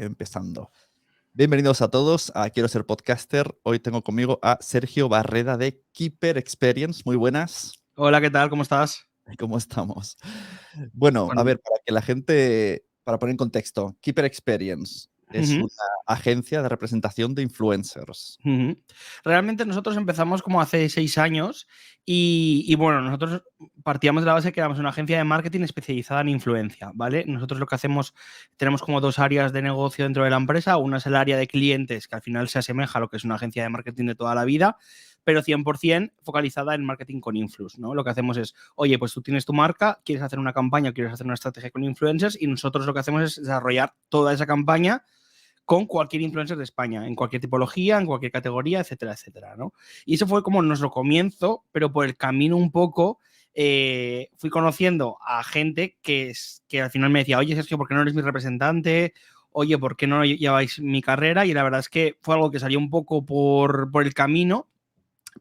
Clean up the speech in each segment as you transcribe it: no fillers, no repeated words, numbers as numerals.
empezando. Bienvenidos a todos a Quiero Ser Podcaster. Hoy tengo conmigo a Sergio Barreda de Keeper Experience. Muy buenas. Hola, ¿qué tal? ¿Cómo estás? ¿Cómo estamos? Bueno, a ver, para que la gente, para poner en contexto, Keeper Experience es una agencia de representación de influencers. Realmente nosotros empezamos como hace 6 años y bueno, nosotros partíamos de la base que éramos una agencia de marketing especializada en influencia, ¿vale? Nosotros lo que hacemos, tenemos como 2 áreas de negocio dentro de la empresa. Una es el área de clientes, que al final se asemeja a lo que es una agencia de marketing de toda la vida, pero 100% focalizada en marketing con influx, ¿no? Lo que hacemos es, oye, pues tú tienes tu marca, quieres hacer una campaña, quieres hacer una estrategia con influencers y nosotros lo que hacemos es desarrollar toda esa campaña con cualquier influencer de España, en cualquier tipología, en cualquier categoría, etcétera, etcétera, ¿no? Y eso fue como nuestro comienzo, pero por el camino un poco fui conociendo a gente que al final me decía, oye, Sergio, ¿por qué no eres mi representante? Oye, ¿por qué no lleváis mi carrera? Y la verdad es que fue algo que salió un poco por el camino,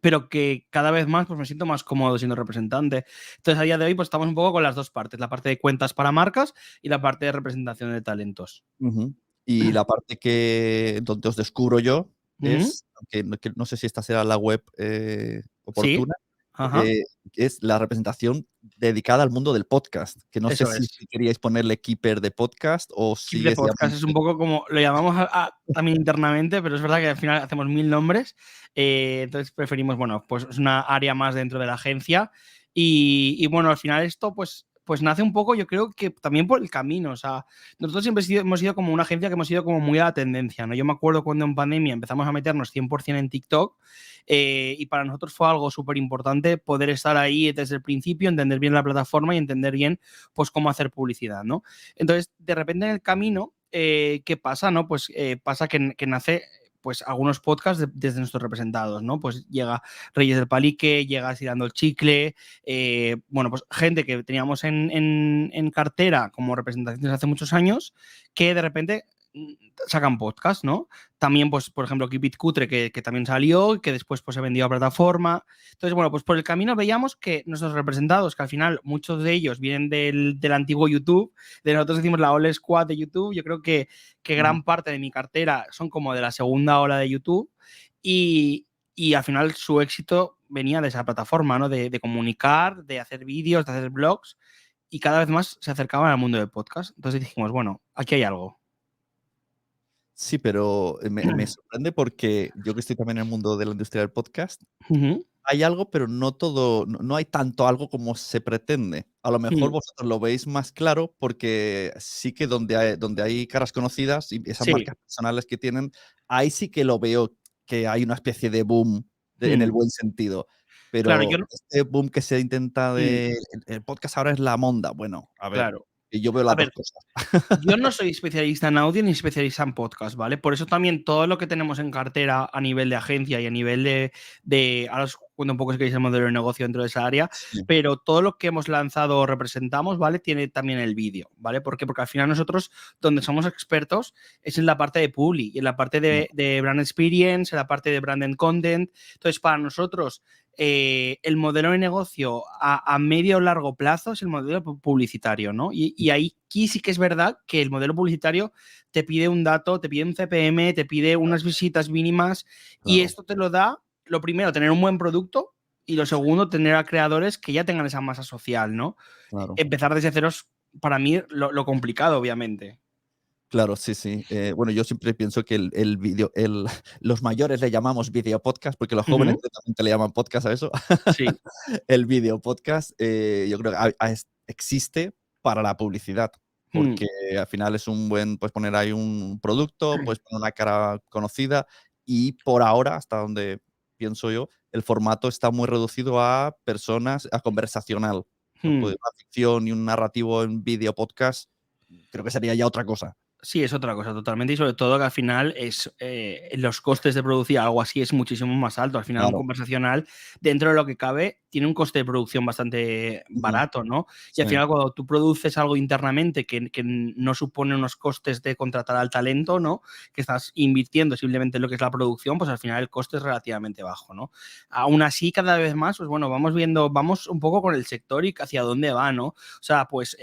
pero que cada vez más pues me siento más cómodo siendo representante. Entonces, a día de hoy, pues estamos un poco con las dos partes, la parte de cuentas para marcas y la parte de representación de talentos. Y la parte que donde os descubro yo es, que no sé si esta será la web Sí, oportuna, ajá. es la representación dedicada al mundo del podcast, que no sé Eso si es. queríais ponerle Keeper de podcast o Keep de sigue podcast es un poco como lo llamamos también internamente, pero es verdad que al final hacemos 1000 nombres. Entonces preferimos, bueno, pues es una área más dentro de la agencia. Y bueno, al final esto pues nace un poco, yo creo que también por el camino. O sea, nosotros siempre hemos sido como una agencia que hemos sido como muy a la tendencia, ¿no? Yo me acuerdo cuando en pandemia empezamos a meternos 100% en TikTok. Y para nosotros fue algo súper importante poder estar ahí desde el principio, entender bien la plataforma y entender bien pues cómo hacer publicidad, ¿no? Entonces, de repente en el camino, ¿qué pasa? ¿No? Pues pasa que nace pues algunos podcasts desde nuestros representados, ¿no? Pues llega Reyes del Palique, llega Estirando el Chicle, bueno, pues gente que teníamos en cartera como representaciones hace muchos años, que de repente sacan podcast, ¿no? También, pues, por ejemplo, Keep It Cutre, que también salió, que después pues, se vendió a plataforma. Entonces, bueno, pues por el camino veíamos que nuestros representados, que al final muchos de ellos vienen del antiguo YouTube, de nosotros decimos la All Squad de YouTube, yo creo que gran parte de mi cartera son como de la segunda ola de YouTube y al final su éxito venía de esa plataforma, ¿no? De comunicar, de hacer vídeos, de hacer blogs y cada vez más se acercaban al mundo del podcast. Entonces dijimos, bueno, aquí hay algo. Sí, pero me sorprende porque yo que estoy también en el mundo de la industria del podcast, hay algo, pero no todo, no hay tanto algo como se pretende. A lo mejor vosotros lo veis más claro porque sí que donde hay caras conocidas y esas Sí, marcas personales que tienen, ahí sí que lo veo que hay una especie de boom en el buen sentido. claro, Pero este boom que se intenta de el podcast ahora es la monda. Bueno, a ver, claro. y yo veo A las dos ver, cosas. yo no soy especialista en audio ni especialista en podcast, ¿vale? Por eso también todo lo que tenemos en cartera a nivel de agencia y a nivel ahora os cuento un poco si queréis el modelo de negocio dentro de esa área, Sí. pero todo lo que hemos lanzado o representamos, ¿vale? Tiene también el vídeo, ¿vale? ¿Por qué? Porque al final nosotros donde somos expertos es en la parte de publi y en la parte de brand experience, en la parte de brand and content. Entonces, para nosotros el modelo de negocio a medio o largo plazo es el modelo publicitario, ¿no? Y ahí sí que es verdad que el modelo publicitario te pide un dato, te pide un CPM, te pide unas visitas mínimas y Claro, esto te lo da, lo primero, tener un buen producto y lo segundo, tener a creadores que ya tengan esa masa social, ¿no? claro. Empezar desde ceros, para mí, lo complicado, obviamente. Claro, sí, sí. Bueno, yo siempre pienso que el vídeo, los mayores le llamamos video podcast, porque los jóvenes directamente le llaman podcast a eso. Sí. El video podcast, yo creo que existe para la publicidad, porque al final es un buen, puedes poner ahí un producto, puedes poner una cara conocida y por ahora, hasta donde pienso yo, el formato está muy reducido a personas, a conversacional. No puede una ficción y un narrativo en video podcast, creo que sería ya otra cosa. Sí, es otra cosa totalmente y sobre todo que al final es los costes de producir algo así es muchísimo más alto. Al final un Claro. conversacional, dentro de lo que cabe, tiene un coste de producción bastante Ujú. barato, ¿no? Y al Sí, final cuando tú produces algo internamente que no supone unos costes de contratar al talento, ¿no? Que estás invirtiendo simplemente en lo que es la producción, pues al final el coste es relativamente bajo, ¿no? Aún así, cada vez más, pues bueno, vamos un poco con el sector y hacia dónde va, ¿no? O sea, pues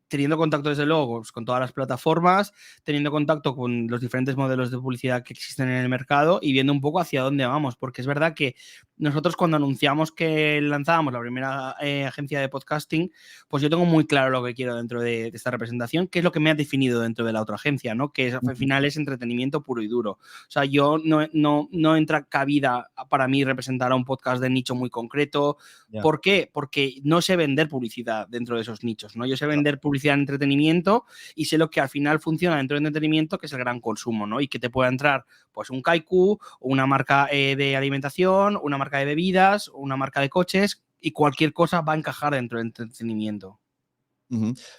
teniendo contacto desde luego pues, con todas las plataformas, teniendo contacto con los diferentes modelos de publicidad que existen en el mercado y viendo un poco hacia dónde vamos, porque es verdad que nosotros cuando anunciamos que lanzábamos la primera agencia de podcasting, pues yo tengo muy claro lo que quiero dentro de esta representación, que es lo que me ha definido dentro de la otra agencia, ¿no? Que al final es entretenimiento puro y duro. O sea, yo no entra cabida para mí representar a un podcast de nicho muy concreto. Ya. ¿Por qué? Porque no sé vender publicidad dentro de esos nichos, ¿no? Yo sé vender publicidad en entretenimiento y sé lo que al final funciona dentro del entretenimiento, que es el gran consumo, ¿no? Y que te pueda entrar pues un Kaiku, una marca de alimentación, una marca de bebidas, una marca de coches y cualquier cosa va a encajar dentro del entretenimiento.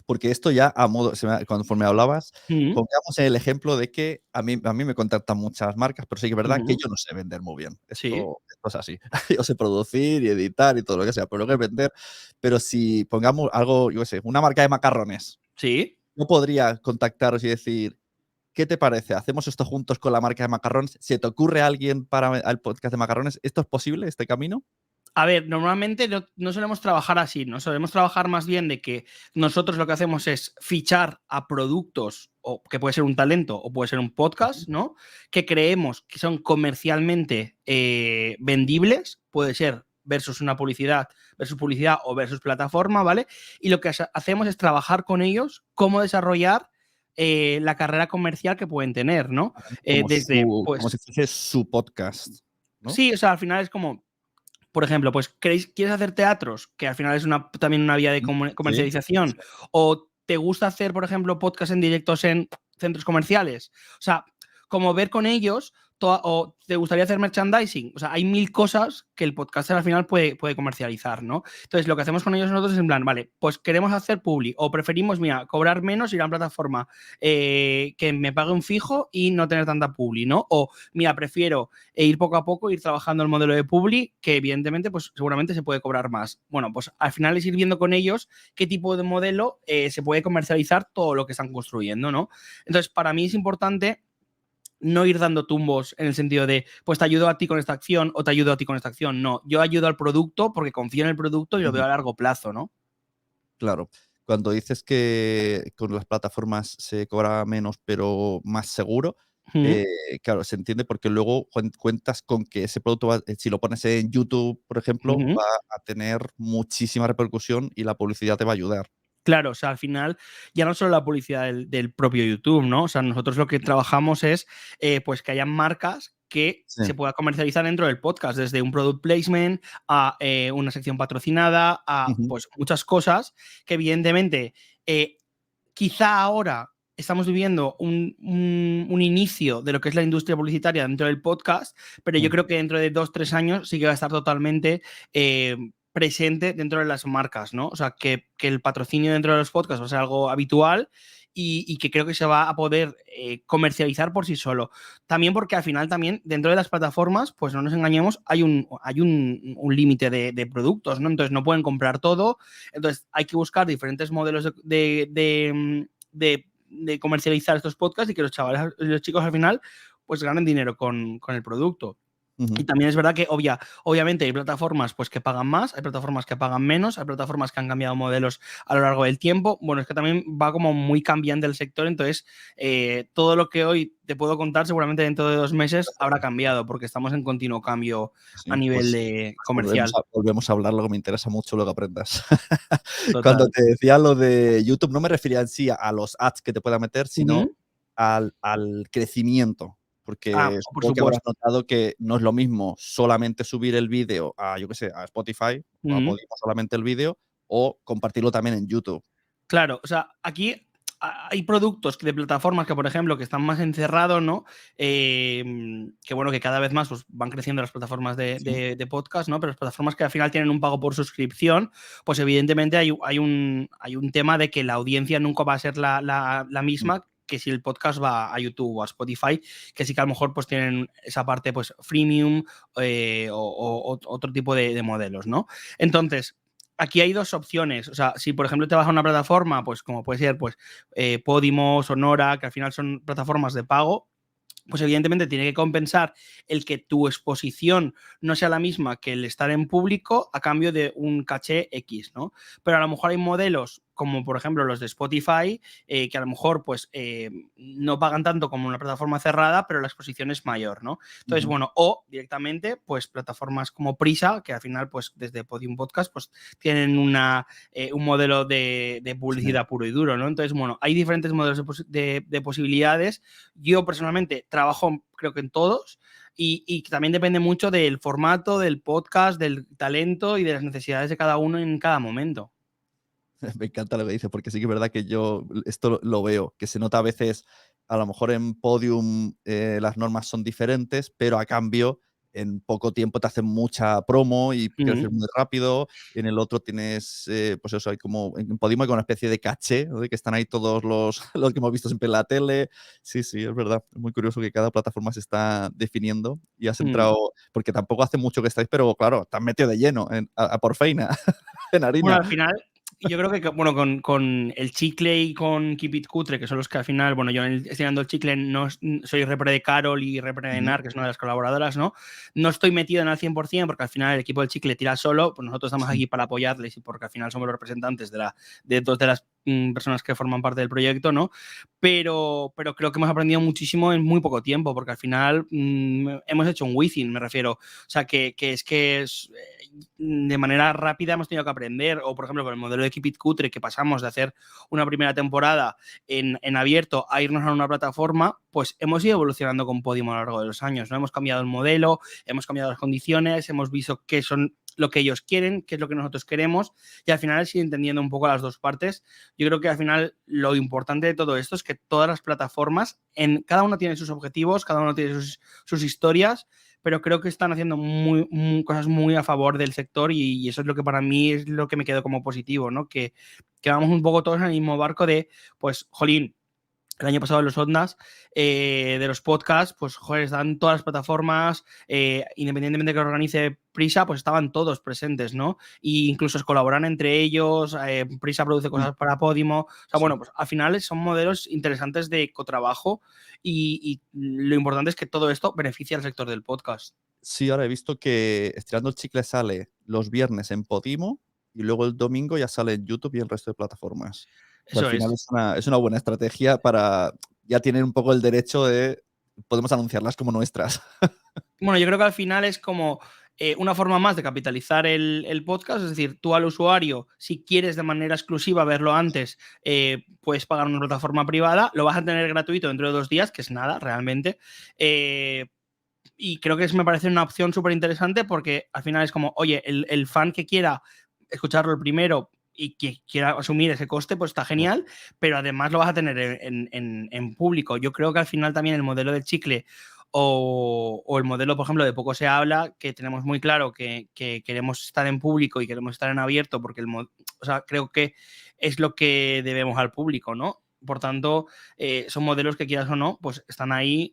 Porque esto ya a modo, conforme hablabas, pongamos el ejemplo de que a mí me contactan muchas marcas, pero sí que es verdad que yo no sé vender muy bien. Sí. Esto es así. Yo sé producir y editar y todo lo que sea, pero lo que es vender. Pero si pongamos algo, yo qué sé, una marca de macarrones, Sí. yo podría contactaros y decir, ¿qué te parece? ¿Hacemos esto juntos con la marca de macarrones? ¿Se te ocurre alguien para el podcast de macarrones? ¿Esto es posible, este camino? A ver, normalmente no solemos trabajar así, ¿no? Solemos trabajar más bien de que nosotros lo que hacemos es fichar a productos, o que puede ser un talento o puede ser un podcast, ¿no? Que creemos que son comercialmente vendibles, puede ser versus publicidad o versus plataforma, ¿vale? Y lo que hacemos es trabajar con ellos cómo desarrollar la carrera comercial que pueden tener, ¿no? Como si fuese su podcast, ¿no? Sí, o sea, al final es como, por ejemplo, pues ¿quieres hacer teatros? Que al final es también una vía de comercialización. Sí. ¿O te gusta hacer, por ejemplo, podcast en directos en centros comerciales? O sea, como ver con ellos, o te gustaría hacer merchandising. O sea, hay 1000 cosas que el podcaster al final puede comercializar, ¿no? Entonces, lo que hacemos con ellos nosotros es en plan, vale, pues queremos hacer publi, o preferimos, mira, cobrar menos, ir a una plataforma que me pague un fijo y no tener tanta publi, ¿no? O, mira, prefiero ir poco a poco, ir trabajando el modelo de publi, que evidentemente, pues seguramente se puede cobrar más. Bueno, pues al final es ir viendo con ellos qué tipo de modelo se puede comercializar todo lo que están construyendo, ¿no? Entonces, para mí es importante no ir dando tumbos en el sentido de, pues te ayudo a ti con esta acción o te ayudo a ti con esta acción. No, yo ayudo al producto porque confío en el producto y lo veo a largo plazo, ¿no? Claro. Cuando dices que con las plataformas se cobra menos, pero más seguro, claro, se entiende porque luego cuentas con que ese producto, si lo pones en YouTube, por ejemplo, va a tener muchísima repercusión y la publicidad te va a ayudar. Claro, o sea, al final ya no solo la publicidad del propio YouTube, ¿no? O sea, nosotros lo que trabajamos es pues que hayan marcas que se pueda comercializar dentro del podcast, desde un product placement a una sección patrocinada, a pues muchas cosas que evidentemente quizá ahora estamos viviendo un inicio de lo que es la industria publicitaria dentro del podcast, pero yo creo que dentro de 2-3 años sí que va a estar totalmente presente dentro de las marcas, ¿no? O sea, que el patrocinio dentro de los podcasts va a ser algo habitual y que creo que se va a poder comercializar por sí solo. También porque al final también dentro de las plataformas, pues no nos engañemos, hay un límite de productos, ¿no? Entonces no pueden comprar todo, entonces hay que buscar diferentes modelos de comercializar estos podcasts y que los chavales, los chicos al final, pues ganen dinero con el producto. Y también es verdad que obviamente hay plataformas pues, que pagan más, hay plataformas que pagan menos, hay plataformas que han cambiado modelos a lo largo del tiempo. Bueno, es que también va como muy cambiante el sector, entonces todo lo que hoy te puedo contar seguramente dentro de 2 meses habrá cambiado porque estamos en continuo cambio a nivel de comercial. Volvemos a hablar, lo que me interesa mucho lo que aprendas. Total. Cuando te decía lo de YouTube, no me refería en sí a los ads que te pueda meter, sino al crecimiento. Porque por supongo que habrás supuesto. notado que no es lo mismo solamente subir el vídeo a, yo qué sé, a Spotify, o a Podimo solamente el vídeo, o compartirlo también en YouTube. Claro, o sea, aquí hay productos de plataformas que, por ejemplo, que están más encerrados, ¿no? Que bueno, que cada vez más pues, van creciendo las plataformas de podcast, ¿no? Pero las plataformas que al final tienen un pago por suscripción, pues evidentemente hay un tema de que la audiencia nunca va a ser la misma que si el podcast va a YouTube o a Spotify, que sí que a lo mejor pues tienen esa parte pues freemium o otro tipo de modelos, ¿no? Entonces, aquí hay 2 opciones. O sea, si por ejemplo te vas a una plataforma, pues como puede ser pues, Podimo, Sonora, que al final son plataformas de pago, pues evidentemente tiene que compensar el que tu exposición no sea la misma que el estar en público a cambio de un caché X, ¿no? Pero a lo mejor hay modelos como por ejemplo los de Spotify, que a lo mejor pues no pagan tanto como una plataforma cerrada, pero la exposición es mayor, ¿no? Entonces, bueno, o directamente, pues plataformas como Prisa, que al final, pues desde Podium Podcast, pues tienen un modelo de publicidad puro y duro, ¿no? Entonces, bueno, hay diferentes modelos de posibilidades. Yo personalmente trabajo, creo que en todos, y también depende mucho del formato, del podcast, del talento y de las necesidades de cada uno en cada momento. Me encanta lo que dices, porque sí que es verdad que yo esto lo veo, que se nota a veces, a lo mejor en Podium las normas son diferentes, pero a cambio en poco tiempo te hacen mucha promo y creces muy rápido. En el otro tienes, pues eso, hay como, en Podium hay como una especie de caché, ¿no? De que están ahí todos los que hemos visto siempre en la tele. Sí, sí, es verdad. Es muy curioso que cada plataforma se está definiendo y has entrado, porque tampoco hace mucho que estáis, pero claro, te has metido de lleno a por feina, en Bueno, harina. al final, yo creo que bueno, con el Chicle y con Keep It Cutre, que son los que al final, bueno, yo estoy dando el Chicle, no soy repre de Carol y repre de Nar, que es una de las colaboradoras, ¿no? No estoy metido en el 100% porque al final el equipo del Chicle tira solo, pues nosotros estamos aquí para apoyarles y porque al final somos los representantes de dos de las personas que forman parte del proyecto, ¿no? Pero creo que hemos aprendido muchísimo en muy poco tiempo, porque al final hemos hecho un within, me refiero. O sea, que es de manera rápida hemos tenido que aprender, o por ejemplo con el modelo de Keep It Cutre, que pasamos de hacer una primera temporada en abierto a irnos a una plataforma, pues hemos ido evolucionando con Podium a lo largo de los años, ¿no? Hemos cambiado el modelo, hemos cambiado las condiciones, hemos visto qué son lo que ellos quieren, qué es lo que nosotros queremos, y al final sí entendiendo un poco las dos partes. Yo creo que al final lo importante de todo esto es que todas las plataformas, cada uno tiene sus objetivos, cada uno tiene sus historias, pero creo que están haciendo cosas muy a favor del sector y eso es lo que para mí es lo que me quedó como positivo, ¿no? Que vamos un poco todos en el mismo barco de, pues, jolín, el año pasado en los Ondas, de los podcasts, pues joder, están todas las plataformas, independientemente de que organice Prisa, pues estaban todos presentes, ¿no? Y incluso colaboran entre ellos, Prisa produce cosas para Podimo, o sea, bueno, pues al final son modelos interesantes de cotrabajo y lo importante es que todo esto beneficia al sector del podcast. Sí, ahora he visto que Estirando el Chicle sale los viernes en Podimo y luego el domingo ya sale en YouTube y el resto de plataformas. O sea, al Eso final es. es una buena estrategia para ya tener un poco el derecho de podemos anunciarlas como nuestras. Bueno, yo creo que al final es como una forma más de capitalizar el podcast, es decir, tú al usuario, si quieres de manera exclusiva verlo antes, puedes pagar una plataforma privada, lo vas a tener gratuito dentro de 2 días, que es nada realmente. Y creo que me parece una opción súper interesante porque al final es como, oye, el fan que quiera escucharlo el primero y que quiera asumir ese coste, pues está genial, pero además lo vas a tener en público. Yo creo que al final también el modelo del Chicle o el modelo, por ejemplo, de Poco se habla, que tenemos muy claro que queremos estar en público y queremos estar en abierto porque o sea, creo que es lo que debemos al público, ¿no? Por tanto, son modelos que quieras o no, pues están ahí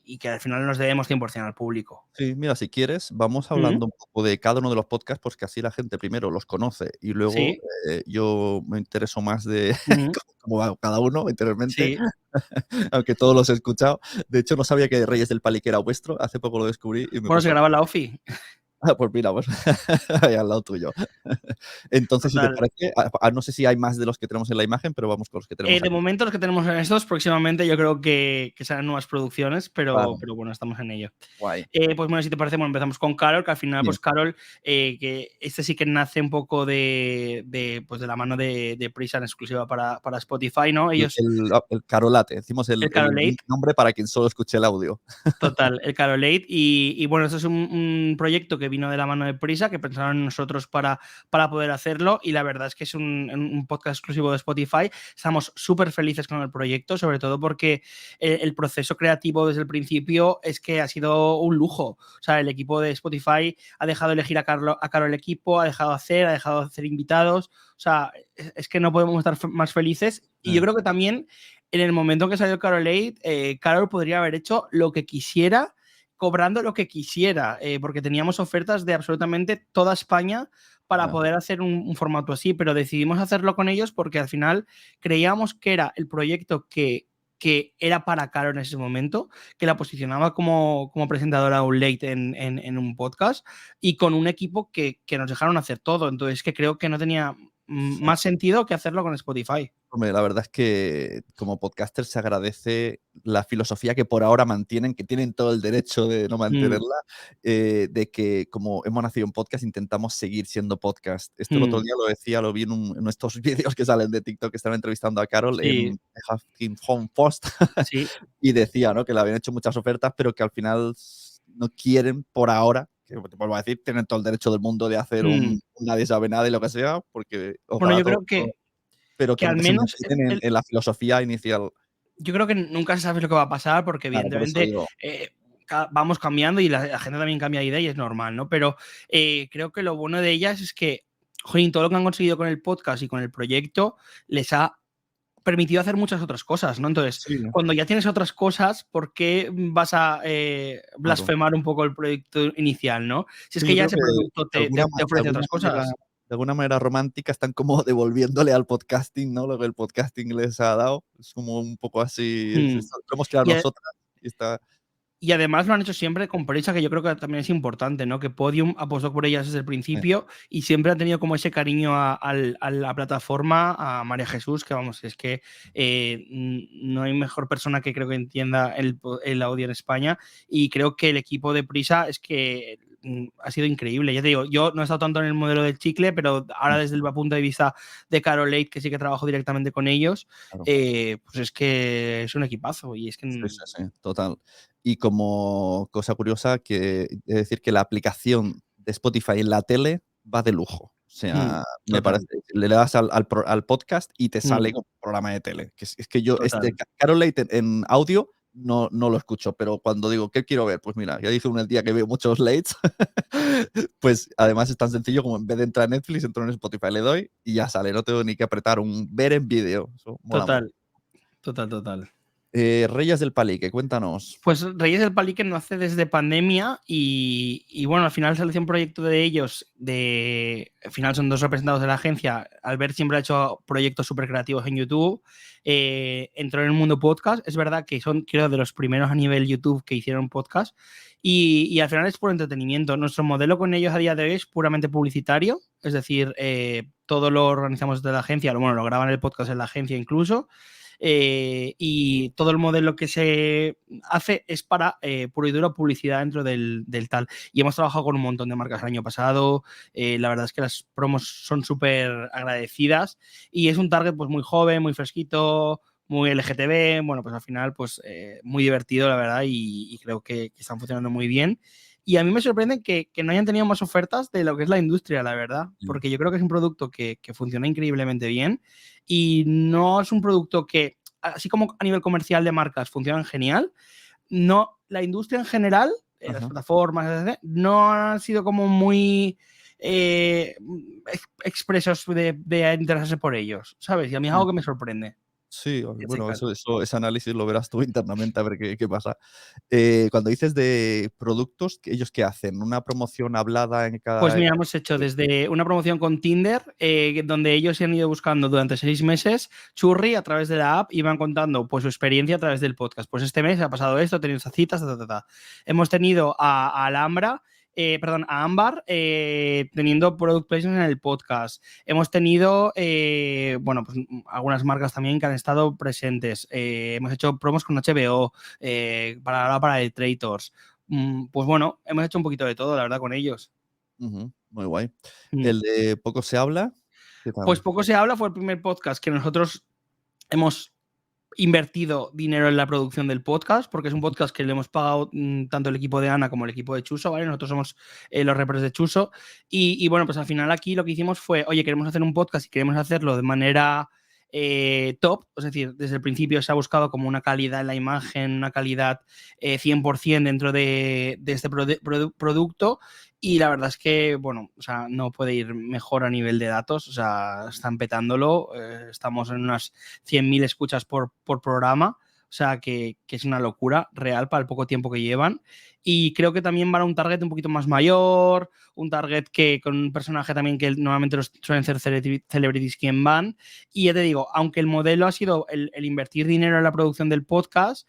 y que al final nos debemos 100% al público. Sí, mira, si quieres, vamos hablando un poco de cada uno de los podcasts, pues que así la gente primero los conoce y luego Sí. yo me intereso más de Ujú. cómo va cada uno interiormente, Sí. aunque todos los he escuchado. De hecho, no sabía que Reyes del Palique era vuestro, hace poco lo descubrí y me he Bueno, se puesto. graba en la OFI. Ah, pues mira, pues ahí al lado tuyo. Entonces, si te Total. parece, no sé si hay más de los que tenemos en la imagen, pero vamos con los que tenemos De aquí. momento los que tenemos en estos, próximamente yo creo que serán nuevas producciones, pero Vale, bueno, estamos en ello. guay. Pues bueno, si te parece, bueno, empezamos con Carol, que al final, Bien. pues Carol, que este sí que nace un poco pues de la mano de Prisa en exclusiva para Spotify, ¿no? Ellos, El Carolate, decimos el el Carolate, nombre para quien solo escuche el audio. total, el Carolate. Y bueno, esto es un proyecto que vino de la mano de Prisa, que pensaron en nosotros para poder hacerlo. Y la verdad es que es un podcast exclusivo de Spotify. Estamos súper felices con el proyecto, sobre todo porque el proceso creativo desde el principio es que ha sido un lujo. O sea, el equipo de Spotify ha dejado elegir a Carol el equipo, ha dejado hacer invitados. O sea, es que no podemos estar más felices. Y yo creo que también en el momento en que salió Carol, Carol podría haber hecho lo que quisiera, cobrando lo que quisiera, porque teníamos ofertas de absolutamente toda España para Ya. poder hacer un formato así, pero decidimos hacerlo con ellos porque al final creíamos que era el proyecto que era para Carol en ese momento, que la posicionaba como presentadora de un late en un podcast y con un equipo que nos dejaron hacer todo. Entonces, que creo que no tenía más sentido que hacerlo con Spotify. Hombre, la verdad es que como podcaster se agradece la filosofía que por ahora mantienen, que tienen todo el derecho de no mantenerla, de que como hemos nacido en podcast, intentamos seguir siendo podcast. Esto el otro día lo decía, lo vi en estos vídeos que salen de TikTok, que estaban entrevistando a Carol Sí, en Huffington Post sí. y decía, ¿no?, que le habían hecho muchas ofertas, pero que al final no quieren por ahora, que te vuelvo a decir, tienen todo el derecho del mundo de hacer un nadie sabe nada y lo que sea, porque Bueno, ojalá yo todo, creo pero que al como que se menos mantienen en la filosofía inicial. yo creo que nunca se sabe lo que va a pasar porque Claro, por eso evidentemente digo. vamos cambiando y la gente también cambia de idea y es normal, ¿no? Pero creo que lo bueno de ellas es que, jolín, todo lo que han conseguido con el podcast y con el proyecto les ha permitido hacer muchas otras cosas, ¿no? Entonces, Sí, cuando ya tienes otras cosas, ¿por qué vas a claro. blasfemar un poco el proyecto inicial, ¿no? Si es Sí, que yo ya creo ese que producto de te ofrece otras cosas. de alguna manera romántica están como devolviéndole al podcasting, ¿no?, lo que el podcasting les ha dado. Es como un poco así, Mm. esto lo hemos creado Y, nosotras y está Y además lo han hecho siempre con prisa, que yo creo que también es importante, ¿no? Que Podium apostó por ellas desde el principio y siempre han tenido como ese cariño a la plataforma, a María Jesús, que vamos, es que no hay mejor persona que creo que entienda el audio en España y creo que el equipo de Prisa es que ha sido increíble. Ya te digo, yo no he estado tanto en el modelo del chicle, pero ahora desde el punto de vista de Carolate, que sí que trabajo directamente con ellos, claro. pues es que es un equipazo y es que Sí, sí, sí, total. Y como cosa curiosa, que he de decir que la aplicación de Spotify en la tele va de lujo. O sea, me total. parece, le das al podcast y te sale Mm, como programa de tele. Que es que yo, total. Carolate en audio no lo escucho, pero cuando digo, ¿qué quiero ver? Pues mira, ya dije un día que veo muchos lates, pues además es tan sencillo como en vez de entrar a Netflix, entro en Spotify, le doy y ya sale. No tengo ni que apretar un ver en vídeo. Eso mola mucho. Total, total, total. Reyes del Palique, cuéntanos. Pues Reyes del Palique no hace desde pandemia y bueno, al final salió un proyecto de ellos, al final son dos representados de la agencia, Albert siempre ha hecho proyectos súper creativos en YouTube, entró en el mundo podcast, es verdad que son creo de los primeros a nivel YouTube que hicieron podcast y al final es por entretenimiento. Nuestro modelo con ellos a día de hoy es puramente publicitario, es decir, todo lo organizamos desde la agencia, bueno, lo graban el podcast en la agencia incluso. Y todo el modelo que se hace es para pura y dura publicidad dentro del tal. Y hemos trabajado con un montón de marcas el año pasado. La verdad es que las promos son súper agradecidas y es un target pues muy joven, muy fresquito, muy LGTB. Bueno, pues al final pues muy divertido, la verdad, y creo que están funcionando muy bien. Y a mí me sorprende que no hayan tenido más ofertas de lo que es la industria, la verdad, porque yo creo que es un producto que funciona increíblemente bien y no es un producto que, así como a nivel comercial de marcas funcionan genial, no, la industria en general, las Ajá. plataformas, etc., no han sido como muy expresos de interesarse por ellos, ¿sabes? Y a mí es algo que me sorprende. Sí, En este bueno, caso. ese análisis lo verás tú internamente a ver qué pasa. Cuando dices de productos, ¿ellos qué hacen? ¿Una promoción hablada en Pues cada mira, hemos hecho desde una promoción con Tinder, donde ellos se han ido buscando durante 6 meses churri a través de la app y van contando pues, su experiencia a través del podcast. Pues este mes ha pasado esto, he tenido estas citas, ta, ta, ta, ta. Hemos tenido a Alhambra, a Ámbar, teniendo product placement en el podcast. Hemos tenido, bueno, pues algunas marcas también que han estado presentes. Hemos hecho promos con HBO, para el Traders. Pues bueno, hemos hecho un poquito de todo, la verdad, con ellos. Ujú, muy guay. Mm. El de Poco se habla, ¿qué Pues tal? poco se habla, fue el primer podcast que nosotros hemos invertido dinero en la producción del podcast, porque es un podcast que le hemos pagado tanto el equipo de Ana como el equipo de Chuso, ¿vale? Nosotros somos los repres de Chuso. Y bueno, pues al final aquí lo que hicimos fue, oye, queremos hacer un podcast y queremos hacerlo de manera top, es decir, desde el principio se ha buscado como una calidad en la imagen, una calidad 100% dentro de este producto y la verdad es que, bueno, o sea, no puede ir mejor a nivel de datos, o sea, están petándolo, estamos en unas 100.000 escuchas por programa, O sea, que es una locura real para el poco tiempo que llevan. Y creo que también van a un target un poquito más mayor, un target que con un personaje también que normalmente suelen ser celebrities quien van. Y ya te digo, aunque el modelo ha sido el invertir dinero en la producción del podcast,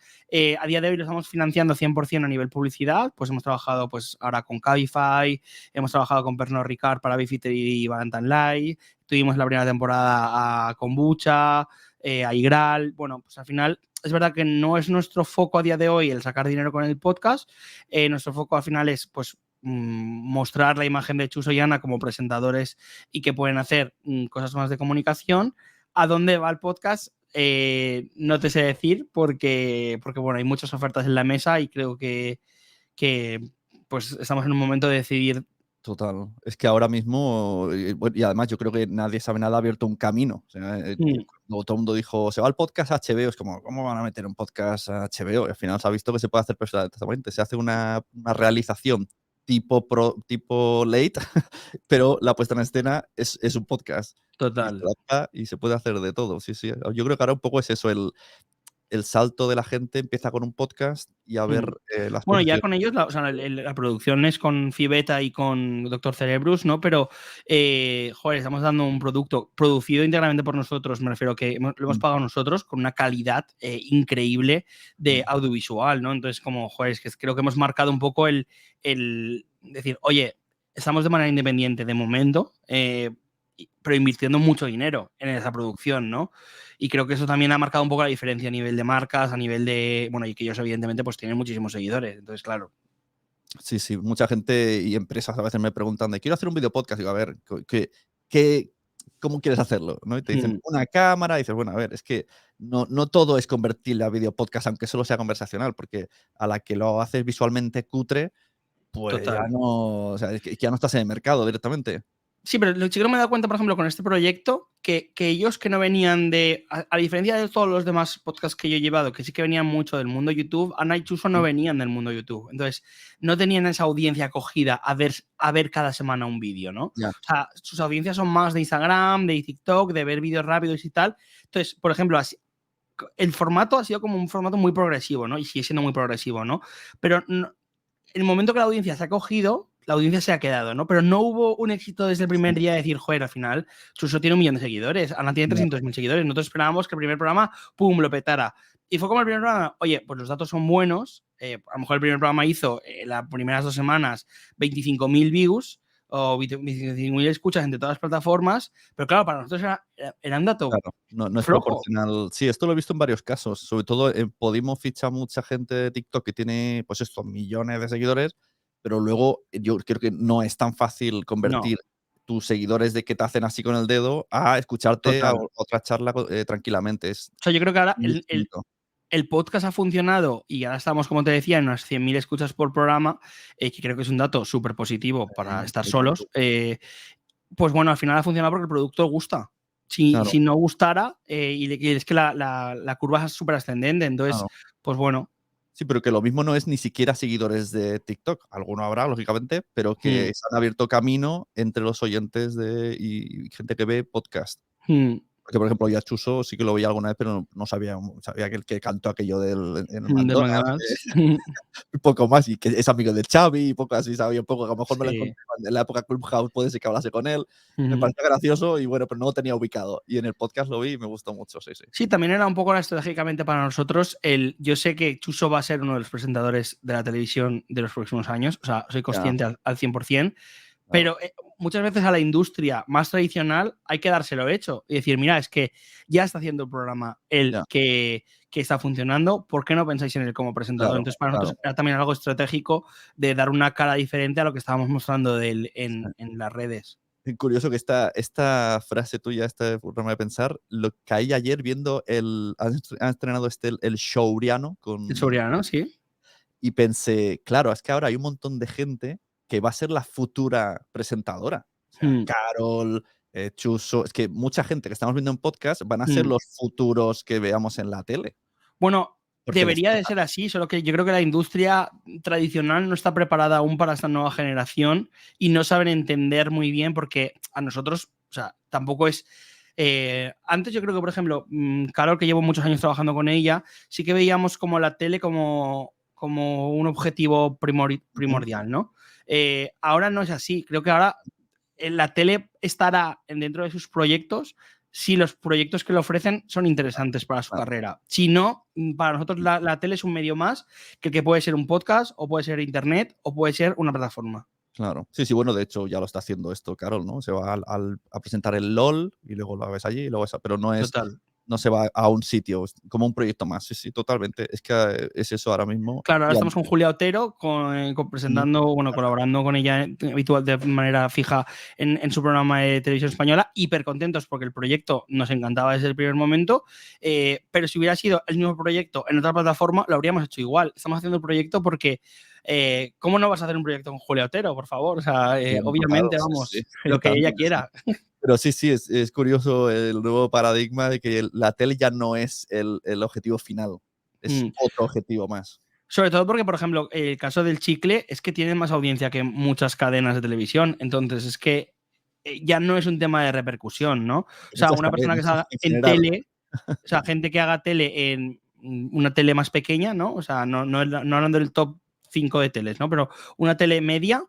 a día de hoy lo estamos financiando 100% a nivel publicidad. Pues hemos trabajado pues ahora con Cabify, hemos trabajado con Pernod Ricard para Beefeater y Valentine Light, tuvimos la primera temporada a Kombucha, a Igral. Bueno, pues al final es verdad que no es nuestro foco a día de hoy el sacar dinero con el podcast. Nuestro foco al final es pues mostrar la imagen de Chuso y Ana como presentadores y que pueden hacer cosas más de comunicación. ¿A dónde va el podcast? No te sé decir porque bueno, hay muchas ofertas en la mesa y creo que pues estamos en un momento de decidir. Total. Es que ahora mismo, y además yo creo que nadie sabe nada, ha abierto un camino. O sea, cuando todo el mundo dijo, se va el podcast a HBO, es como, ¿cómo van a meter un podcast a HBO? Y al final se ha visto que se puede hacer perfectamente. Se hace una realización tipo late, pero la puesta en escena es un podcast. Y se Total. adapta y se puede hacer de todo. Sí, sí. Yo creo que ahora un poco es eso, el salto de la gente empieza con un podcast y a ver las Bueno, ya producciones. con ellos, la producción es con Fibeta y con Doctor Cerebrus, ¿no? Pero, joder, estamos dando un producto producido íntegramente por nosotros, me refiero que lo hemos pagado nosotros con una calidad increíble de audiovisual, ¿no? Entonces, como, joder, es que creo que hemos marcado un poco el decir, oye, estamos de manera independiente de momento, pero invirtiendo mucho dinero en esa producción, ¿no? Y creo que eso también ha marcado un poco la diferencia a nivel de marcas, a nivel de, bueno, y que ellos evidentemente pues tienen muchísimos seguidores, entonces claro. Sí, sí, mucha gente y empresas a veces me preguntan de quiero hacer un video podcast. Digo, a ver, ¿qué, cómo quieres hacerlo? ¿No? Y te dicen una cámara, y dices, bueno, a ver, es que no todo es convertirle a video podcast, aunque solo sea conversacional, porque a la que lo haces visualmente cutre, pues ya Total. no, o sea, es que ya no estás en el mercado directamente. Sí, pero lo que me he dado cuenta, por ejemplo, con este proyecto, que ellos que no venían de, a diferencia de todos los demás podcasts que yo he llevado, que sí que venían mucho del mundo YouTube, Ana y Chuso no venían del mundo YouTube. Entonces, no tenían esa audiencia acogida a ver cada semana un vídeo, ¿no? Ya. O sea, sus audiencias son más de Instagram, de TikTok, de ver vídeos rápidos y tal. Entonces, por ejemplo, así, el formato ha sido como un formato muy progresivo, ¿no? Y sigue siendo muy progresivo, ¿no? Pero no, el momento que la audiencia se ha cogido, la audiencia se ha quedado, ¿no? Pero no hubo un éxito desde el primer día de decir, joder, al final, Chuso tiene 1 millón de seguidores, Ana tiene 300.000 seguidores. Nosotros esperábamos que el primer programa, ¡pum!, lo petara. Y fue como el primer programa, oye, pues los datos son buenos. A lo mejor el primer programa hizo, las primeras 2 semanas, 25.000 views o 25.000 escuchas entre todas las plataformas, pero claro, para nosotros era un dato Claro, no es flojo. proporcional. Sí, esto lo he visto en varios casos. Sobre todo en Podimo ficha mucha gente de TikTok que tiene, pues estos millones de seguidores, pero luego yo creo que no es tan fácil No, convertir tus seguidores de que te hacen así con el dedo a escucharte a total. otra charla tranquilamente. Es O sea, yo creo que ahora muy distinto. el podcast ha funcionado y ahora estamos, como te decía, en unas 100.000 escuchas por programa, que creo que es un dato súper positivo para estar solos. Pues bueno, al final ha funcionado porque el producto gusta. Claro, Si no gustara, y es que la curva es súper ascendente, entonces, claro. pues bueno. Sí, pero que lo mismo no es ni siquiera seguidores de TikTok. Alguno habrá, lógicamente, pero que Mm, se han abierto camino entre los oyentes y gente que ve podcast. mm, Porque, por ejemplo, yo a Chuso sí que lo veía alguna vez, pero no sabía que el que cantó aquello en el del McDonald's, McDonald's. un poco más, y que es amigo de Xavi, y poco así, sabía un poco, que a lo mejor me lo Sí. encontré en la época Clubhouse, puede ser que hablase con él. Me Ujú. pareció gracioso y bueno, pero no lo tenía ubicado. Y en el podcast lo vi y me gustó mucho, sí, sí. Sí, también era un poco estratégicamente para nosotros. Yo sé que Chuso va a ser uno de los presentadores de la televisión de los próximos años, o sea, soy Ya, consciente al 100%, claro, pero muchas veces a la industria más tradicional hay que dárselo hecho y decir, mira, es que ya está haciendo el programa él ya, que está funcionando, ¿por qué no pensáis en él como presentador? claro, Entonces, para claro. nosotros era también algo estratégico de dar una cara diferente a lo que estábamos mostrando de él Sí. en las redes. Es curioso que esta frase tuya, esta forma de pensar, lo caí ayer viendo han estrenado el Showriano El con Soriano, ¿sí? y pensé, claro, es que ahora hay un montón de gente que va a ser la futura presentadora. O sea, Mm, Carol, Chuso, es que mucha gente que estamos viendo en podcast van a ser mm. los futuros que veamos en la tele, Bueno, porque les debería de toca. ser así, solo que yo creo que la industria tradicional no está preparada aún para esta nueva generación y no saben entender muy bien porque a nosotros, o sea, tampoco es Antes yo creo que, por ejemplo, Carol, que llevo muchos años trabajando con ella, sí que veíamos como la tele como un objetivo primordial, ¿no? Ahora no es así. Creo que ahora la tele estará dentro de sus proyectos si los proyectos que le ofrecen son interesantes para su carrera. Si no, para nosotros la tele es un medio más que puede ser un podcast, o puede ser internet, o puede ser una plataforma. Claro. Sí, sí, bueno, de hecho ya lo está haciendo esto, Carol, ¿no? Se va a presentar el LOL y luego lo ves allí, y luego pero Total. no se va a un sitio, es como un proyecto más. Sí, sí, totalmente. Es que es eso ahora mismo. Claro, ahora Y estamos con Julia Otero, presentando, bueno, colaborando con ella habitual de manera fija en su programa de televisión española, hiper contentos porque el proyecto nos encantaba desde el primer momento, pero si hubiera sido el mismo proyecto en otra plataforma, lo habríamos hecho igual. Estamos haciendo el proyecto porque, ¿cómo no vas a hacer un proyecto con Julia Otero, por favor? O sea, bueno, total, obviamente, sí, vamos, sí, lo que ella también, sí. quiera. Pero sí, sí, es curioso el nuevo paradigma de que la tele ya no es el objetivo final, es Mm. otro objetivo más. Sobre todo porque, por ejemplo, el caso del chicle es que tiene más audiencia que muchas cadenas de televisión. Entonces, es que ya no es un tema de repercusión, ¿no? O sea, Muchas una persona que cadenas salga en en general. tele, o sea, gente que haga tele en una tele más pequeña, ¿no? O sea, no hablando del top 5 de teles, ¿no? Pero una tele media,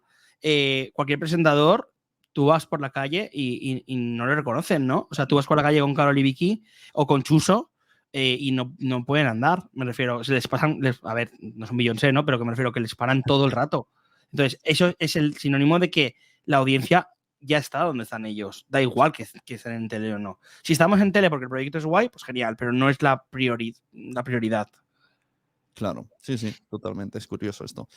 cualquier presentador, tú vas por la calle y no le reconocen, ¿no? O sea, tú vas por la calle con Karol y Vicky o con Chuso, y no pueden andar. Me refiero, se les pasan, a ver, no son Beyoncé, ¿no? Pero que me refiero que les paran todo el rato. Entonces, eso es el sinónimo de que la audiencia ya está donde están ellos. Da igual que estén en tele o no. Si estamos en tele porque el proyecto es guay, pues genial, pero no es la prioridad. Claro, sí, sí, totalmente, es curioso esto.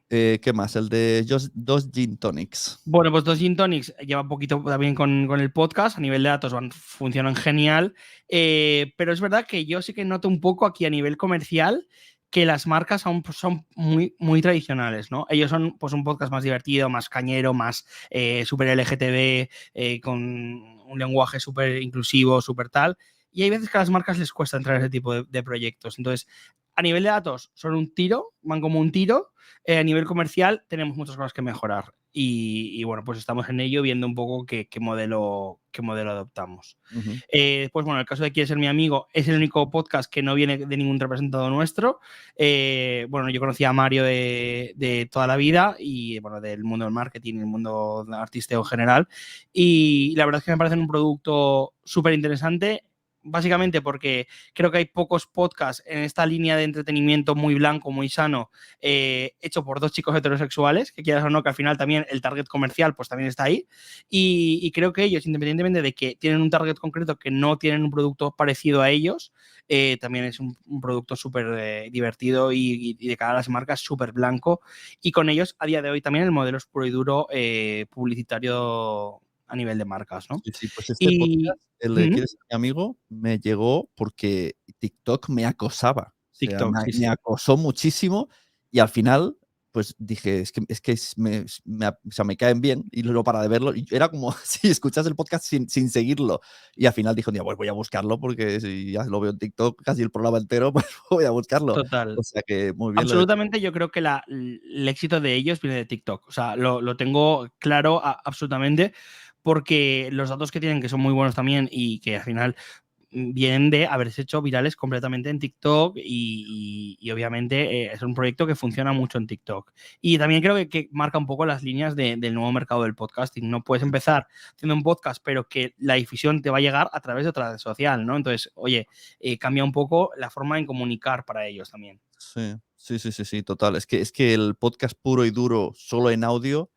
¿Qué más? El de dos Gin Tonics. Bueno, pues dos Gin Tonics lleva un poquito también con el podcast. A nivel de datos funcionan genial. Pero es verdad que yo sí que noto un poco aquí a nivel comercial que las marcas aún son muy, muy tradicionales, ¿no? Ellos son pues un podcast más divertido, más cañero, más súper LGTB, con un lenguaje súper inclusivo, súper tal. Y hay veces que a las marcas les cuesta entrar a ese tipo de proyectos. Entonces, a nivel de datos son un tiro, van como un tiro. A nivel comercial tenemos muchas cosas que mejorar. Y bueno, pues estamos en ello viendo un poco qué modelo adoptamos. Ujú. Pues bueno, el caso de Quiere ser mi amigo es el único podcast que no viene de ningún representado nuestro. Bueno, yo conocí a Mario de toda la vida y bueno, del mundo del marketing y el mundo artístico en general. Y la verdad es que me parece un producto súper interesante. Básicamente porque creo que hay pocos podcasts en esta línea de entretenimiento muy blanco, muy sano, hecho por dos chicos heterosexuales, que quieras o no, que al final también el target comercial pues también está ahí. Y creo que ellos, independientemente de que tienen un target concreto, que no tienen un producto parecido a ellos, también es un producto súper divertido y de cara a las marcas súper blanco. Y con ellos, a día de hoy, también el modelo es puro y duro publicitario a nivel de marcas, ¿no? Sí, sí, pues este Y... podcast, el de ¿Mm? ¿Quieres ser mi amigo? Me llegó porque TikTok me acosaba. O sea, TikTok, sí, me sí. acosó muchísimo y al final, pues dije, o sea, me caen bien y luego para de verlo. Y era como si escuchas el podcast sin seguirlo. Y al final dije, pues voy a buscarlo porque si ya lo veo en TikTok casi el programa entero, pues voy a buscarlo. Total. O sea que muy bien lo de TikTok. Absolutamente, yo creo que el éxito de ellos viene de TikTok. O sea, lo tengo claro absolutamente, porque los datos que tienen, que son muy buenos también y que al final vienen de haberse hecho virales completamente en TikTok y obviamente es un proyecto que funciona mucho en TikTok. Y también creo que marca un poco las líneas del nuevo mercado del podcasting. No puedes empezar haciendo un podcast, pero que la difusión te va a llegar a través de otra red social, ¿no? Entonces, oye, cambia un poco la forma de comunicar para ellos también. Sí, sí, sí, sí, sí, total. Es que el podcast puro y duro, solo en audio,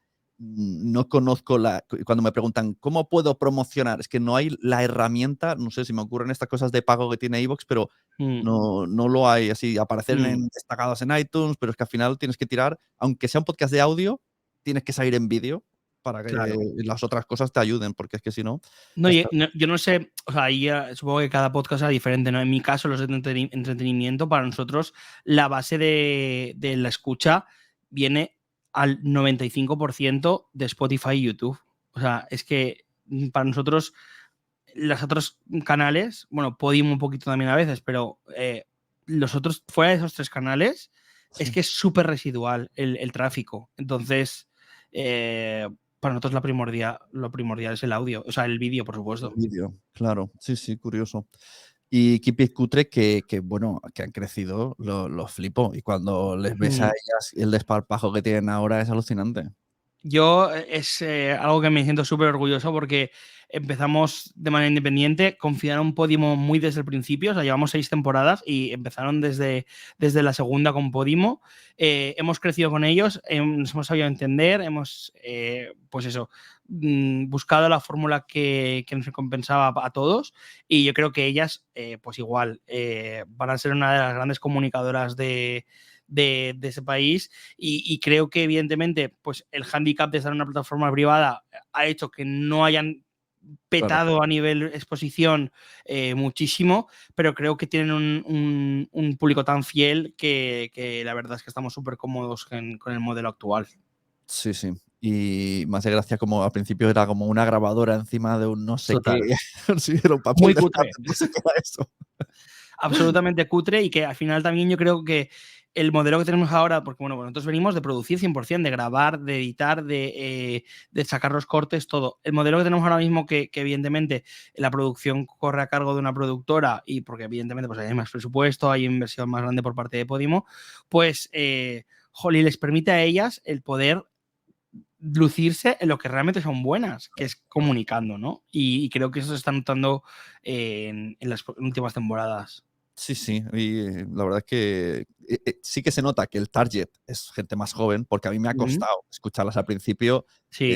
no conozco cuando me preguntan: "¿Cómo puedo promocionar?". Es que no hay la herramienta, no sé, si me ocurren estas cosas de pago que tiene iVoox, pero Mm, no lo hay así, aparecer mm. destacados en iTunes, pero es que al final tienes que tirar, aunque sea un podcast de audio, tienes que salir en vídeo para que Claro. las otras cosas te ayuden, porque es que si no, No, está yo no sé, o sea, ahí supongo que cada podcast sea diferente, ¿no? En mi caso, los de entretenimiento, para nosotros, la base de la escucha viene al 95% de Spotify y YouTube. O sea, es que para nosotros, los otros canales, bueno, Podium un poquito también a veces, pero los otros, fuera de esos tres canales, es sí. que es súper residual el tráfico. Entonces, para nosotros lo primordial es el audio, o sea, el vídeo, por El supuesto. vídeo, claro. Sí, sí, curioso. Y Keep It Cutre bueno, que han crecido, lo flipo. Y cuando les ves a ellas el desparpajo que tienen ahora es alucinante. Yo es algo que me siento súper orgulloso porque empezamos de manera independiente, confiaron Podimo muy desde el principio, o sea, llevamos 6 temporadas y empezaron desde la segunda con Podimo. Hemos crecido con ellos, nos hemos sabido entender, hemos, pues eso, buscado la fórmula que nos recompensaba a todos y yo creo que ellas, pues igual, van a ser una de las grandes comunicadoras de ese país y creo que evidentemente pues el hándicap de estar en una plataforma privada ha hecho que no hayan petado Claro. a nivel exposición muchísimo, pero creo que tienen un público tan fiel que la verdad es que estamos súper cómodos con el modelo actual. Sí, sí. Y me hace gracia como al principio era como una grabadora encima de un no sé qué. Total. Sí, era un papel Muy de cutre. lápiz, no sé qué era eso. Absolutamente cutre y que al final también yo creo que el modelo que tenemos ahora, porque bueno, nosotros venimos de producir 100%, de grabar, de editar, de sacar los cortes, todo. El modelo que tenemos ahora mismo, que evidentemente la producción corre a cargo de una productora y porque evidentemente pues hay más presupuesto, hay inversión más grande por parte de Podimo, pues jolly, les permite a ellas el poder lucirse en lo que realmente son buenas, que es comunicando, ¿no? Y creo que eso se está notando en las últimas temporadas. Sí, sí. Y la verdad es que sí que se nota que el target es gente más joven, porque a mí me ha costado escucharlas al principio. Sí,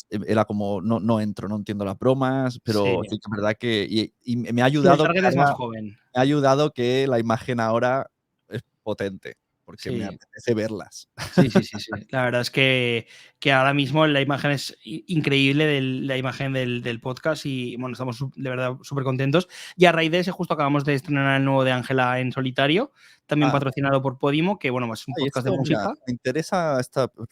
Era como, no entro, no entiendo las bromas, pero sí. sí que es verdad que. Y me ha Sí, el ayudado que target es más joven. me ha ayudado que la imagen ahora es potente, porque me Sí. apetece verlas. Sí, sí, sí, sí. La verdad es que ahora mismo la imagen es increíble, la imagen del podcast y bueno, estamos de verdad súper contentos. Y a raíz de ese justo acabamos de estrenar el nuevo de Ángela en solitario, también Ah, patrocinado por Podimo, que bueno, es un y podcast de esto, mira, música. me interesa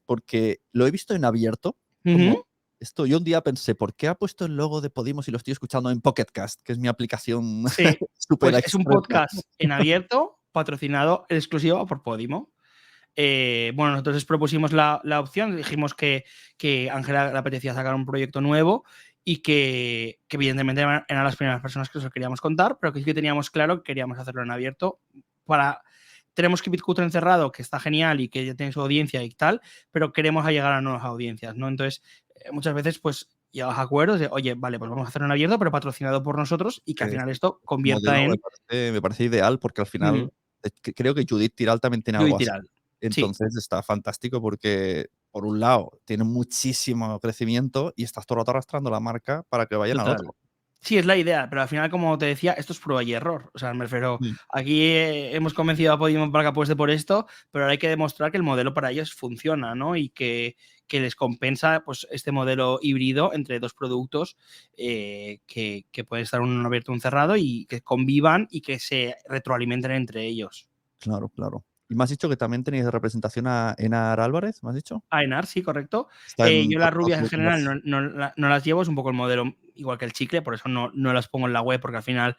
porque lo he visto en abierto, como Ujú. esto. Yo un día pensé, ¿por qué ha puesto el logo de Podimo si lo estoy escuchando en Pocket Cast, que es mi aplicación Sí, súper pues es un expresa? podcast en abierto, patrocinado en exclusiva por Podimo. Bueno, nosotros les propusimos la opción, dijimos que a Ángela le apetecía sacar un proyecto nuevo y que evidentemente eran las primeras personas que os lo queríamos contar, pero que sí que teníamos claro que queríamos hacerlo en abierto. Tenemos Keep It Cutre encerrado, que está genial y que ya tiene su audiencia y tal, pero queremos llegar a nuevas audiencias, ¿no? Entonces, muchas veces, pues, llegas a acuerdos de, oye, vale, pues vamos a hacerlo en abierto, pero patrocinado por nosotros y que al final esto convierta Modelo en me parece ideal, porque al final creo que Judith Tiral también tiene yo y algo así. tiral. Sí, Entonces está fantástico porque, por un lado, tiene muchísimo crecimiento y estás todo el rato arrastrando la marca para que vayan al total. otro. Sí, es la idea, pero al final, como te decía, esto es prueba y error. O sea, me refiero, Mm. aquí hemos convencido a Podimo para que apueste por esto, pero ahora hay que demostrar que el modelo para ellos funciona, ¿no? Y que les compensa pues, este modelo híbrido entre dos productos que pueden estar uno abierto y un cerrado y que convivan y que se retroalimenten entre ellos. Claro, claro. ¿Y me has dicho que también tenéis de representación a Enar Álvarez? ¿Me has dicho? AENAR, sí, correcto. Está en Yo las por todos rubias en los general días. no las llevo, es un poco el modelo igual que el chicle, por eso no las pongo en la web, porque al final,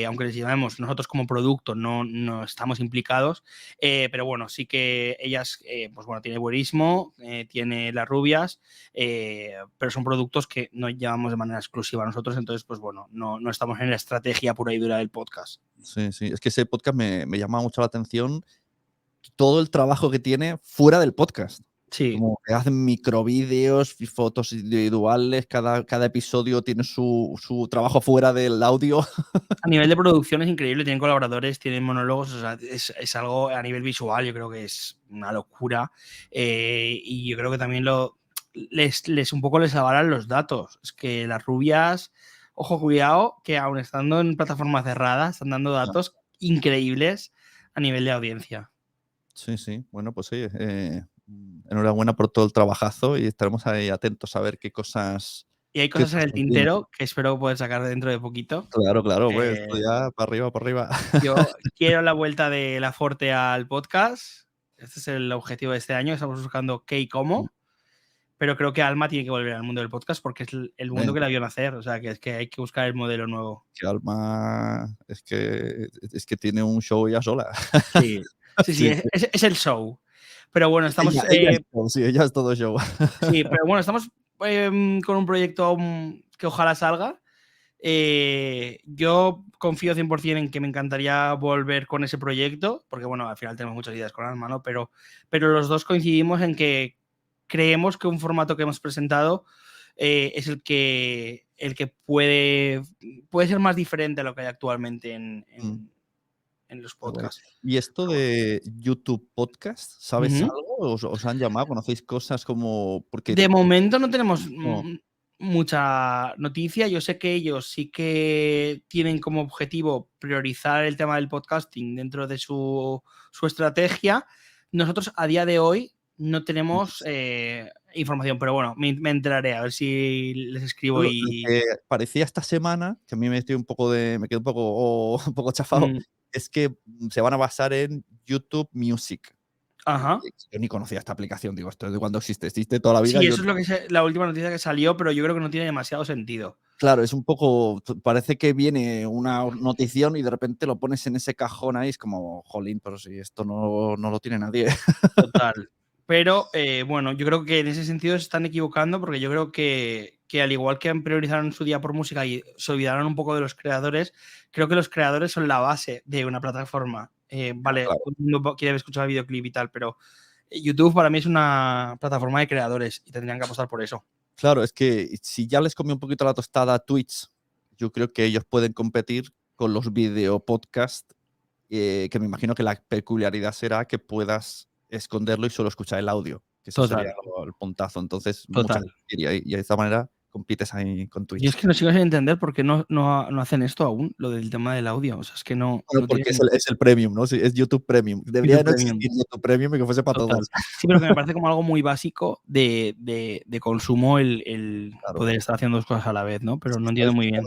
aunque les llevamos nosotros como producto, no estamos implicados, pero bueno, sí que ellas, pues bueno, tiene Buenismo, tiene las rubias, pero son productos que no llevamos de manera exclusiva nosotros, entonces, pues bueno, no estamos en la estrategia pura y dura del podcast. Sí, sí. Es que ese podcast me llama mucho la atención todo el trabajo que tiene fuera del podcast. Sí. Como que hacen microvídeos y fotos individuales, cada episodio tiene su trabajo fuera del audio. A nivel de producción es increíble, tienen colaboradores, tienen monólogos, o sea, es algo a nivel visual, yo creo que es una locura. Y yo creo que también les un poco les avalan los datos. Es que las rubias, ojo, cuidado, que aun estando en plataformas cerradas, están dando datos increíbles a nivel de audiencia. Sí, sí. Bueno, pues sí, enhorabuena por todo el trabajazo y estaremos ahí atentos a ver Y hay qué cosas en el cosas vienen. tintero que espero poder sacar dentro de poquito. Claro, claro, pues esto Eh, ya para arriba, para arriba. Yo quiero la vuelta de la Forte al podcast. Este es el objetivo de este año. Estamos buscando qué y cómo. Pero creo que Alma tiene que volver al mundo del podcast porque es el mundo que la vio nacer. O sea, que es que hay que buscar el modelo nuevo. Que Alma es que tiene un show ella sola. Sí, sí, sí, Sí, es el show. Pero bueno, estamos. ella es todo, sí, ella es todo show. Sí, pero bueno, estamos con un proyecto que ojalá salga. Yo confío 100% en que me encantaría volver con ese proyecto, porque bueno, al final tenemos muchas ideas con Alma, ¿no? Pero los dos coincidimos en que creemos que un formato que hemos presentado es el que puede ser más diferente a lo que hay actualmente en los podcasts. ¿Y esto de YouTube Podcast, sabes algo? ¿Os han llamado? ¿Conocéis cosas como...? Porque de momento no tenemos no. mucha noticia. Yo sé que ellos sí que tienen como objetivo priorizar el tema del podcasting dentro de su estrategia. Nosotros a día de hoy no tenemos información, pero bueno, me enteraré a ver si les escribo Lo y... que parecía esta semana, que a mí me quedé un poco un poco chafado, es que se van a basar en YouTube Music. Ajá. Yo ni conocía esta aplicación, digo, ¿esto de cuándo existe? Existe toda la vida. Sí, eso es lo que la última noticia que salió, pero yo creo que no tiene demasiado sentido. Claro, es un poco, parece que viene una notición y de repente lo pones en ese cajón ahí, es como, jolín, pero si esto no lo tiene nadie. Total. Pero bueno, yo creo que en ese sentido se están equivocando, porque yo creo que al igual que priorizaron su día por música y se olvidaron un poco de los creadores, creo que los creadores son la base de una plataforma. Vale, Claro. todo el mundo quiere escuchar el videoclip y tal, pero YouTube para mí es una plataforma de creadores y tendrían que apostar por eso. Claro, es que si ya les comió un poquito la tostada a Twitch, yo creo que ellos pueden competir con los videopodcasts, que me imagino que la peculiaridad será que puedas esconderlo y solo escuchar el audio, que eso sería el puntazo. Entonces, mucha gente iría ahí y de esta manera compites ahí con Twitch. Yo es que no sigo sin entender por qué no hacen esto aún, lo del tema del audio. O sea, es que no. Bueno, porque es el premium, ¿no? Sí, es YouTube Premium. Debería no existir YouTube Premium y que fuese para todos. Sí, pero que me parece como algo muy básico de consumo el Claro. poder estar haciendo dos cosas a la vez, ¿no? Pero no entiendo muy bien.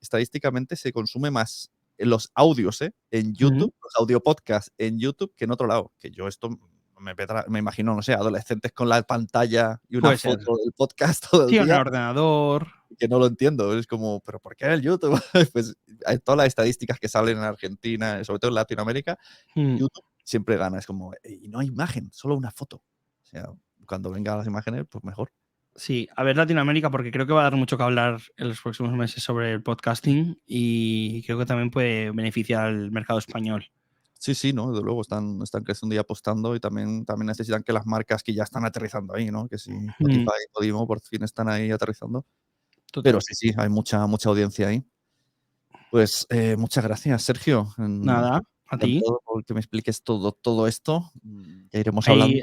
Estadísticamente se consume más los audios, en YouTube, los audio podcasts en YouTube que en otro lado. Que yo esto me imagino, no sé, adolescentes con la pantalla y una foto del podcast todo el día. Sí, día. un ordenador. Que no lo entiendo. Es como, ¿pero por qué el YouTube? Pues hay todas las estadísticas que salen en Argentina, sobre todo en Latinoamérica, YouTube siempre gana. Es como, y no hay imagen, solo una foto. O sea, cuando vengan las imágenes, pues mejor. Sí, a ver Latinoamérica, porque creo que va a dar mucho que hablar en los próximos meses sobre el podcasting y creo que también puede beneficiar al mercado español. Sí, no, desde luego están creciendo y apostando y también necesitan que las marcas que ya están aterrizando ahí, ¿no? Que si Spotify y Podimo por fin están ahí aterrizando. Total. Pero sí, hay mucha audiencia ahí. Pues muchas gracias, Sergio. Nada, a ti. Por que me expliques todo esto. Ya iremos hablando. Hay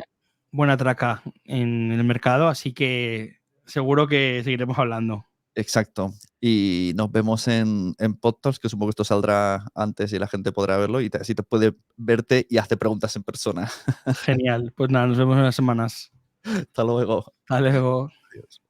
buena traca en el mercado, así que seguro que seguiremos hablando. Exacto. Y nos vemos en Podtalks, que supongo que esto saldrá antes y la gente podrá verlo y así te puede verte y hacer preguntas en persona. Genial. Pues nada, nos vemos en unas semanas. Hasta luego. Hasta luego. Adiós.